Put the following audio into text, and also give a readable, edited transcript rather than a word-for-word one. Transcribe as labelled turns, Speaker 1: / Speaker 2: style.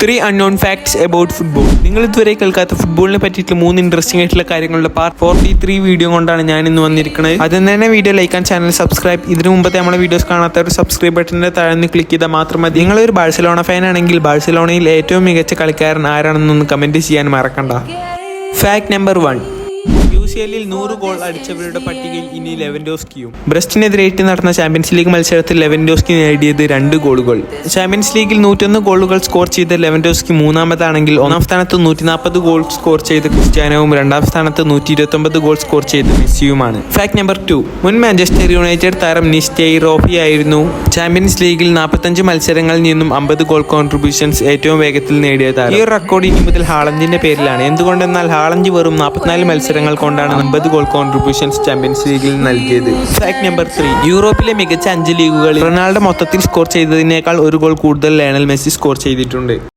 Speaker 1: 3 unknown facts about football. നിങ്ങൾ ഇതുവരെ കേൾക്കാത്ത ഫുട്ബോളിനെ പറ്റിയിട്ട് 3 ഇൻട്രസ്റ്റിംഗ് ആയിട്ടുള്ള കാര്യങ്ങളുടെ പാർട്ട് 43 വീഡിയോ കൊണ്ടാണ് ഞാൻ ഇന്ന് വന്നിരിക്കുന്നത്. അതിന് തന്നെ video like and channel subscribe. ഇതിനു മുമ്പത്തെ നമ്മുടെ വീഡിയോസ് കാണാത്ത ഒരു സബ്സ്ക്രൈബ് ബട്ടണിന്റെ താഴെ ക്ലിക്ക് ചെയ്താൽ മാത്രം മതി. നിങ്ങളൊരു ബാഴ്സലോണ ഫാൻ ആണെങ്കിൽ ബാഴ്സലോണയിൽ ഏറ്റവും മികച്ച കളിക്കാരൻ ആരാണെന്നൊന്ന് കമന്റ് ചെയ്യാൻ മറക്കണ്ട. Fact number 1. UCL-ൽ 100 ഗോൾ അടിച്ചവരുടെ പട്ടികയിൽ ഇനി ലെവൻഡോസ്കിയും. ബ്രസ്റ്റിനെതിരേറ്റ് നടന്ന ചാമ്പ്യൻസ് ലീഗ് മത്സരത്തിൽ ലെവൻഡോസ്കി നേടിയത് 2 ഗോളുകൾ. ചാമ്പ്യൻസ് ലീഗിൽ 101 ഗോളുകൾ സ്കോർ ചെയ്ത ലെവൻഡോസ്കി മൂന്നാമതാണെങ്കിൽ ഒന്നാം സ്ഥാനത്ത് 140 ഗോൾ സ്കോർ ചെയ്ത ക്രിസ്ത്യാനോവും രണ്ടാം സ്ഥാനത്ത് 129 ഗോൾ സ്കോർ ചെയ്ത മെസ്സിയുമാണ്. Fact number 2. മുൻ മാഞ്ചസ്റ്റർ യുണൈറ്റഡ് താരം നിസ്റ്റൈറോഫി ആയിരുന്നു ചാമ്പ്യൻസ് ലീഗിൽ 45 മത്സരങ്ങളിൽ നിന്നും 50 ഗോൾ കോൺട്രിബ്യൂഷൻസ് ഏറ്റവും വേഗത്തിൽ നേടിയ താരം. ഈ ഒരു റെക്കോർഡ് ഇനി മുതൽ ഹാളൻഡിന്റെ പേരിലാണ്. എന്തുകൊണ്ടെന്നാൽ ഹാളൻഡ് വെറും 44 മത്സരങ്ങൾ കൊണ്ടാണ് 50 ഗോൾ കോൺട്രിബ്യൂഷൻസ് ചാമ്പ്യൻസ് ലീഗിൽ നൽകിയത്. Fact number 3. യൂറോപ്പിലെ മികച്ച 5 ലീഗുകളിൽ റൊണാൾഡോ മൊത്തത്തിൽ സ്കോർ ചെയ്തതിനേക്കാൾ 1 ഗോൾ കൂടുതൽ ലയണൽ മെസ്സി സ്കോർ ചെയ്തിട്ടുണ്ട്.